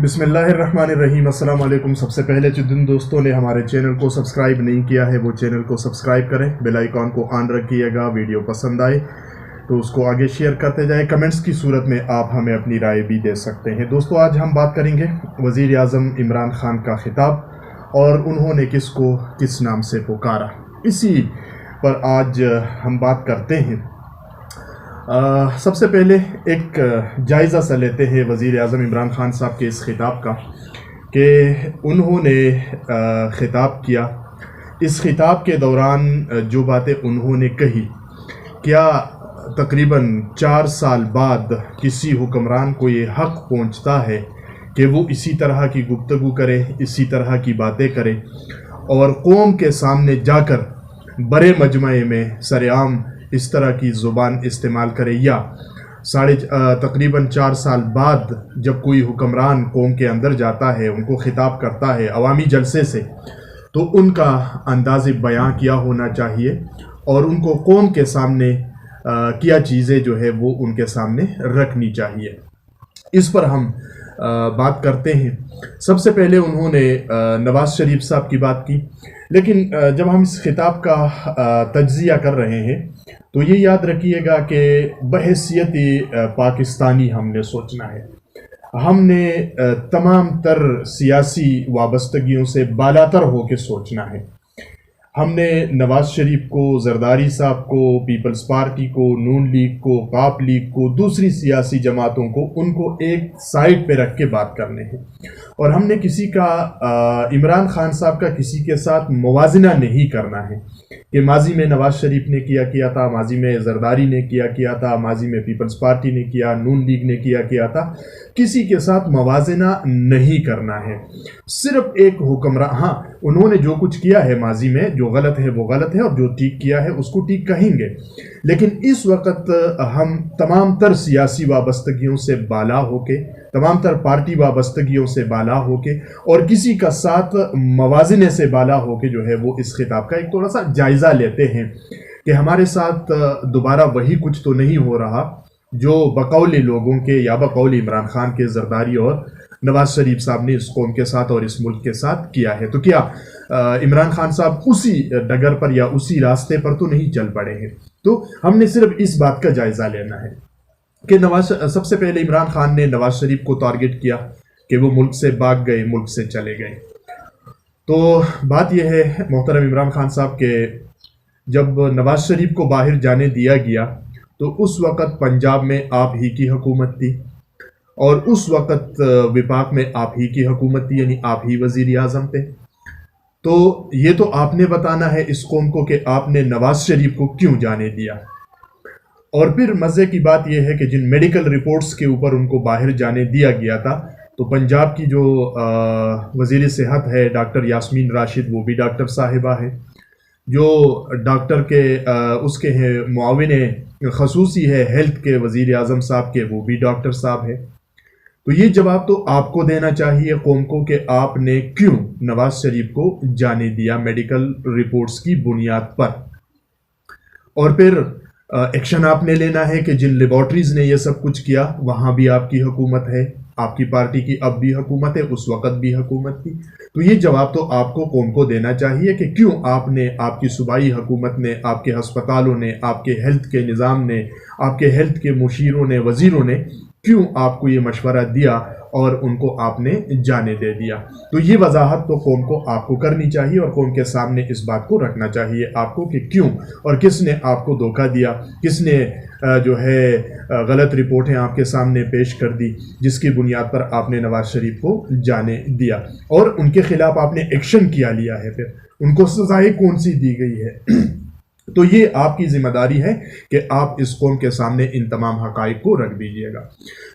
بسم اللہ الرحمن الرحیم۔ السلام علیکم۔ سب سے پہلے جن دوستوں نے ہمارے چینل کو سبسکرائب نہیں کیا ہے وہ چینل کو سبسکرائب کریں، بیل آئیکن کو آن رکھیے گا۔ ویڈیو پسند آئے تو اس کو آگے شیئر کرتے جائیں۔ کمنٹس کی صورت میں آپ ہمیں اپنی رائے بھی دے سکتے ہیں۔ دوستو، آج ہم بات کریں گے وزیر اعظم عمران خان کا خطاب اور انہوں نے کس کو کس نام سے پکارا، اسی پر آج ہم بات کرتے ہیں۔ سب سے پہلے ایک جائزہ سا لیتے ہیں وزیر اعظم عمران خان صاحب کے اس خطاب کا کہ انہوں نے خطاب کیا۔ اس خطاب کے دوران جو باتیں انہوں نے کہی، کیا تقریباً 4 سال بعد کسی حکمران کو یہ حق پہنچتا ہے کہ وہ اسی طرح کی گفتگو کرے، اسی طرح کی باتیں کرے اور قوم کے سامنے جا کر بڑے مجمع میں سر عام اس طرح کی زبان استعمال کرے، یا تقریباً 4 سال بعد جب کوئی حکمران قوم کے اندر جاتا ہے، ان کو خطاب کرتا ہے عوامی جلسے سے، تو ان کا انداز بیان کیا ہونا چاہیے اور ان کو قوم کے سامنے کیا چیزیں جو ہے وہ ان کے سامنے رکھنی چاہیے۔ اس پر ہم بات کرتے ہیں۔ سب سے پہلے انہوں نے نواز شریف صاحب کی بات کی، لیکن جب ہم اس خطاب کا تجزیہ کر رہے ہیں تو یہ یاد رکھیے گا کہ بحیثیت پاکستانی ہم نے سوچنا ہے۔ ہم نے تمام تر سیاسی وابستگیوں سے بالاتر ہو کے سوچنا ہے۔ ہم نے نواز شریف کو، زرداری صاحب کو، پیپلز پارٹی کو، نون لیگ کو، قاپ لیگ کو، دوسری سیاسی جماعتوں کو، ان کو ایک سائڈ پہ رکھ کے بات کرنے ہیں، اور ہم نے کسی کا عمران خان صاحب کا کسی کے ساتھ موازنہ نہیں کرنا ہے کہ ماضی میں نواز شریف نے کیا تھا، ماضی میں زرداری نے کیا تھا، ماضی میں پیپلز پارٹی نے کیا، نون لیگ نے کیا تھا۔ کسی کے ساتھ موازنہ نہیں کرنا ہے، صرف ایک حکمران۔ ہاں، انہوں نے جو کچھ کیا ہے ماضی میں، جو غلط ہے وہ غلط ہے اور جو ٹھیک کیا ہے اس کو ٹھیک کہیں گے، لیکن اس وقت ہم تمام تر سیاسی وابستگیوں سے بالا ہو کے، تمام تر پارٹی وابستگیوں سے بالا ہو کے اور کسی کا ساتھ موازنے سے بالا ہو کے جو ہے وہ اس خطاب کا ایک تھوڑا سا جائزہ لیتے ہیں کہ ہمارے ساتھ دوبارہ وہی کچھ تو نہیں ہو رہا جو بقول لوگوں کے یا بقول عمران خان کے، زرداری اور نواز شریف صاحب نے اس قوم کے ساتھ اور اس ملک کے ساتھ کیا ہے۔ تو کیا عمران خان صاحب اسی ڈگر پر یا اسی راستے پر تو نہیں چل پڑے ہیں؟ تو ہم نے صرف اس بات کا جائزہ لینا ہے کہ سب سے پہلے عمران خان نے نواز شریف کو ٹارگٹ کیا کہ وہ ملک سے بھاگ گئے، ملک سے چلے گئے۔ تو بات یہ ہے محترم عمران خان صاحب کہ جب نواز شریف کو باہر جانے دیا گیا تو اس وقت پنجاب میں آپ ہی کی حکومت تھی اور اس وقت وفاق میں آپ ہی کی حکومت تھی، یعنی آپ ہی وزیر اعظم تھے۔ تو یہ تو آپ نے بتانا ہے اس قوم کو کہ آپ نے نواز شریف کو کیوں جانے دیا۔ اور پھر مزے کی بات یہ ہے کہ جن میڈیکل رپورٹس کے اوپر ان کو باہر جانے دیا گیا تھا، تو پنجاب کی جو وزیر صحت ہے ڈاکٹر یاسمین راشد، وہ بھی ڈاکٹر صاحبہ ہے، جو ڈاکٹر کے اس کے ہیں معاون خصوصی ہے ہیلتھ کے وزیر اعظم صاحب کے، وہ بھی ڈاکٹر صاحب ہے۔ تو یہ جواب تو آپ کو دینا چاہیے قوم کو کہ آپ نے کیوں نواز شریف کو جانے دیا میڈیکل رپورٹس کی بنیاد پر، اور پھر ایکشن آپ نے لینا ہے کہ جن لیبارٹریز نے یہ سب کچھ کیا وہاں بھی آپ کی حکومت ہے، آپ کی پارٹی کی اب بھی حکومت ہے، اس وقت بھی حکومت تھی۔ تو یہ جواب تو آپ کو قوم کو دینا چاہیے کہ کیوں آپ نے، آپ کی صوبائی حکومت نے، آپ کے ہسپتالوں نے، آپ کے ہیلتھ کے نظام نے، آپ کے ہیلتھ کے مشیروں نے، وزیروں نے کیوں آپ کو یہ مشورہ دیا اور ان کو آپ نے جانے دے دیا۔ تو یہ وضاحت تو قوم کو آپ کو کرنی چاہیے اور قوم کے سامنے اس بات کو رکھنا چاہیے آپ کو کہ کیوں اور کس نے آپ کو دھوکہ دیا، کس نے جو ہے غلط رپورٹیں آپ کے سامنے پیش کر دی جس کی بنیاد پر آپ نے نواز شریف کو جانے دیا اور ان کے خلاف آپ نے ایکشن کیا لیا ہے، پھر ان کو سزائیں کون سی دی گئی ہے۔ تو یہ آپ کی ذمہ داری ہے کہ آپ اس قوم کے سامنے ان تمام حقائق کو رکھ دیجیے گا۔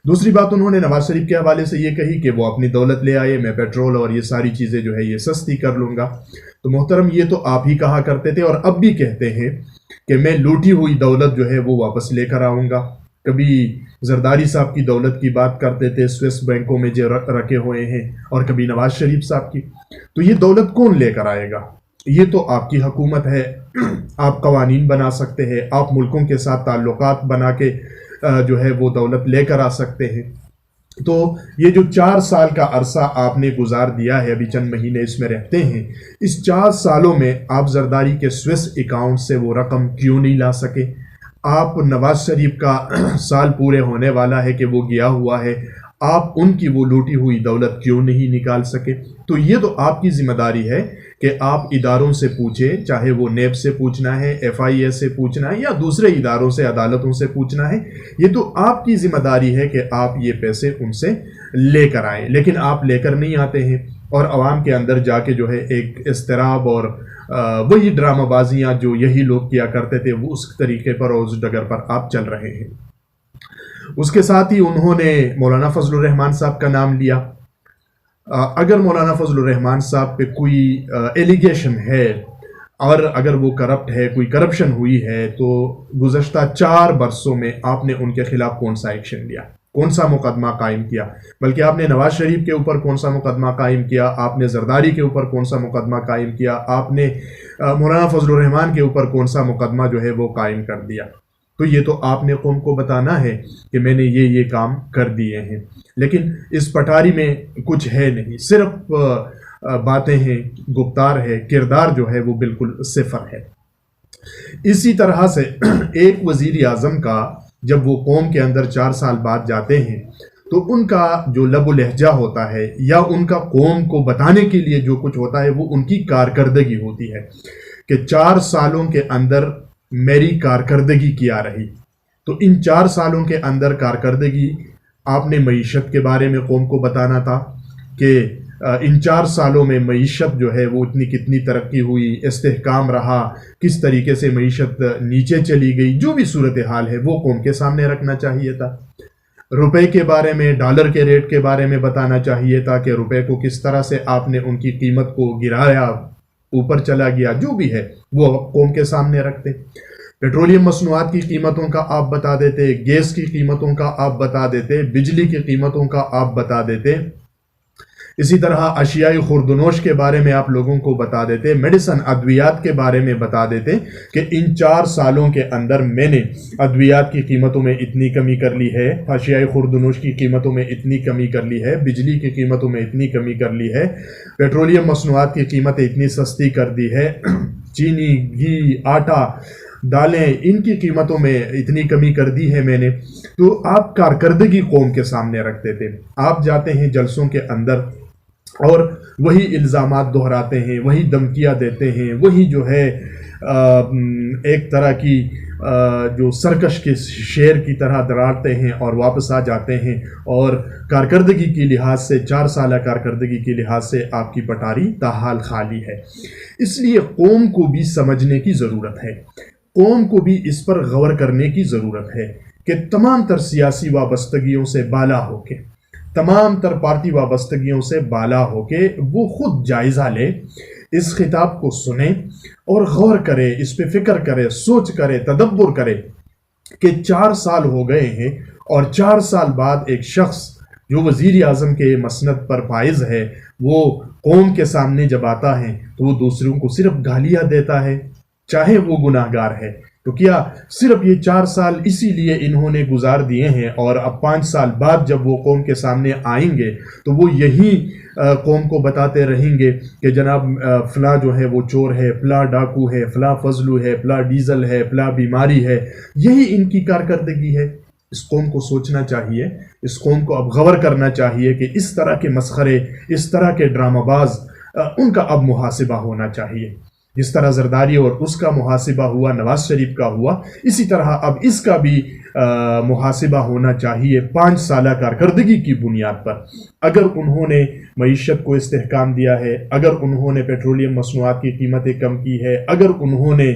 دوسری بات انہوں نے نواز شریف کے حوالے سے یہ کہی کہ وہ اپنی دولت لے آئے، میں پیٹرول اور یہ ساری چیزیں جو ہے یہ سستی کر لوں گا۔ تو محترم، یہ تو آپ ہی کہا کرتے تھے اور اب بھی کہتے ہیں کہ میں لوٹی ہوئی دولت جو ہے وہ واپس لے کر آؤں گا۔ کبھی زرداری صاحب کی دولت کی بات کرتے تھے سوئس بینکوں میں جو رکھے ہوئے ہیں، اور کبھی نواز شریف صاحب کی۔ تو یہ دولت کون لے کر آئے گا؟ یہ تو آپ کی حکومت ہے، آپ قوانین بنا سکتے ہیں، آپ ملکوں کے ساتھ تعلقات بنا کے جو ہے وہ دولت لے کر آ سکتے ہیں۔ تو یہ جو 4 سال کا عرصہ آپ نے گزار دیا ہے، ابھی چند مہینے اس میں رہتے ہیں، اس 4 سالوں میں آپ زرداری کے سوئس اکاؤنٹ سے وہ رقم کیوں نہیں لا سکے؟ آپ نواز شریف کا سال پورے ہونے والا ہے کہ وہ گیا ہوا ہے، آپ ان کی وہ لوٹی ہوئی دولت کیوں نہیں نکال سکے؟ تو یہ تو آپ کی ذمہ داری ہے کہ آپ اداروں سے پوچھیں، چاہے وہ نیب سے پوچھنا ہے، ایف آئی اے سے پوچھنا ہے، یا دوسرے اداروں سے، عدالتوں سے پوچھنا ہے۔ یہ تو آپ کی ذمہ داری ہے کہ آپ یہ پیسے ان سے لے کر آئیں، لیکن آپ لے کر نہیں آتے ہیں، اور عوام کے اندر جا کے جو ہے ایک اضطراب اور وہی ڈرامہ بازیاں جو یہی لوگ کیا کرتے تھے، وہ اس طریقے پر اور اس ڈگر پر آپ چل رہے ہیں۔ اس کے ساتھ ہی انہوں نے مولانا فضل الرحمان صاحب کا نام لیا۔ اگر مولانا فضل الرحمان صاحب پہ کوئی ایلیگیشن ہے اور اگر وہ کرپٹ ہے، کوئی کرپشن ہوئی ہے، تو گزشتہ 4 برسوں میں آپ نے ان کے خلاف کون سا ایکشن لیا، کون سا مقدمہ قائم کیا؟ بلکہ آپ نے نواز شریف کے اوپر کون سا مقدمہ قائم کیا، آپ نے زرداری کے اوپر کون سا مقدمہ قائم کیا، آپ نے مولانا فضل الرحمان کے اوپر کون سا مقدمہ جو ہے وہ قائم کر دیا؟ تو یہ تو آپ نے قوم کو بتانا ہے کہ میں نے یہ کام کر دیے ہیں، لیکن اس پٹاری میں کچھ ہے نہیں، صرف باتیں ہیں، گفتار ہے، کردار جو ہے وہ بالکل صفر ہے۔ اسی طرح سے ایک وزیر اعظم کا جب وہ قوم کے اندر 4 سال بعد جاتے ہیں تو ان کا جو لب و لہجہ ہوتا ہے یا ان کا قوم کو بتانے کے لیے جو کچھ ہوتا ہے وہ ان کی کارکردگی ہوتی ہے کہ 4 سالوں کے اندر میری کارکردگی کیا رہی۔ تو ان 4 سالوں کے اندر کارکردگی آپ نے معیشت کے بارے میں قوم کو بتانا تھا کہ ان 4 سالوں میں معیشت جو ہے وہ کتنی ترقی ہوئی، استحکام رہا، کس طریقے سے معیشت نیچے چلی گئی، جو بھی صورتحال ہے وہ قوم کے سامنے رکھنا چاہیے تھا۔ روپے کے بارے میں، ڈالر کے ریٹ کے بارے میں بتانا چاہیے تھا کہ روپے کو کس طرح سے آپ نے ان کی قیمت کو گرایا، اوپر چلا گیا، جو بھی ہے وہ قوم کے سامنے رکھتے۔ پیٹرولیم مصنوعات کی قیمتوں کا آپ بتا دیتے، گیس کی قیمتوں کا آپ بتا دیتے، بجلی کی قیمتوں کا آپ بتا دیتے، اسی طرح اشیائی خوردنوش کے بارے میں آپ لوگوں کو بتا دیتے، میڈیسن، ادویات کے بارے میں بتا دیتے کہ ان 4 سالوں کے اندر میں نے ادویات کی قیمتوں میں اتنی کمی کر لی ہے، اشیائی خوردنوش کی قیمتوں میں اتنی کمی کر لی ہے، بجلی کی قیمتوں میں اتنی کمی کر لی ہے، پیٹرولیم مصنوعات کی قیمتیں اتنی سستی کر دی ہے، چینی، گھی، آٹا، دالیں، ان کی قیمتوں میں اتنی کمی کر دی ہے میں نے۔ تو آپ کارکردگی قوم کے سامنے رکھتے تھے۔ آپ جاتے ہیں جلسوں کے اندر اور وہی الزامات دہراتے ہیں، وہی دھمکیاں دیتے ہیں، وہی جو ہے ایک طرح کی جو سرکش کے شیر کی طرح دراڑتے ہیں اور واپس آ جاتے ہیں، اور کارکردگی کی لحاظ سے، 4 سالہ کارکردگی کی لحاظ سے آپ کی پٹاری تاحال خالی ہے۔ اس لیے قوم کو بھی سمجھنے کی ضرورت ہے، قوم کو بھی اس پر غور کرنے کی ضرورت ہے کہ تمام تر سیاسی وابستگیوں سے بالا ہو کے، تمام تر پارٹی وابستگیوں سے بالا ہو کے وہ خود جائزہ لے، اس خطاب کو سنیں اور غور کرے، اس پہ فکر کرے، سوچ کرے، تدبر کرے کہ 4 سال ہو گئے ہیں اور 4 سال بعد ایک شخص جو وزیر اعظم کے مسند پر فائز ہے، وہ قوم کے سامنے جب آتا ہے تو وہ دوسروں کو صرف گالیاں دیتا ہے، چاہے وہ گناہ گار ہے۔ تو کیا صرف یہ 4 سال اسی لیے انہوں نے گزار دیے ہیں اور اب 5 سال بعد جب وہ قوم کے سامنے آئیں گے تو وہ یہی قوم کو بتاتے رہیں گے کہ جناب فلاں جو ہے وہ چور ہے، فلاں ڈاکو ہے، فلاں فضلو ہے، فلاں ڈیزل ہے، فلاں بیماری ہے، یہی ان کی کارکردگی ہے؟ اس قوم کو سوچنا چاہیے، اس قوم کو اب غور کرنا چاہیے کہ اس طرح کے مسخرے، اس طرح کے ڈرامہ باز، ان کا اب محاسبہ ہونا چاہیے۔ جس طرح زرداری اور اس کا محاسبہ ہوا، نواز شریف کا ہوا، اسی طرح اب اس کا بھی محاسبہ ہونا چاہیے 5 سالہ کارکردگی کی بنیاد پر۔ اگر انہوں نے معیشت کو استحکام دیا ہے، اگر انہوں نے پیٹرولیم مصنوعات کی قیمتیں کم کی ہے، اگر انہوں نے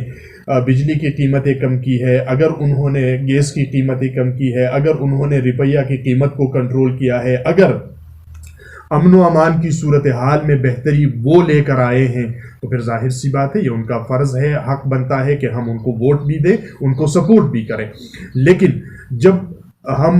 بجلی کی قیمتیں کم کی ہے، اگر انہوں نے گیس کی قیمتیں کم کی ہے، اگر انہوں نے روپیہ کی قیمت کو کنٹرول کیا ہے، اگر امن و امان کی صورتحال میں بہتری وہ لے کر آئے ہیں، تو پھر ظاہر سی بات ہے یہ ان کا فرض ہے، حق بنتا ہے کہ ہم ان کو ووٹ بھی دیں، ان کو سپورٹ بھی کریں۔ لیکن جب ہم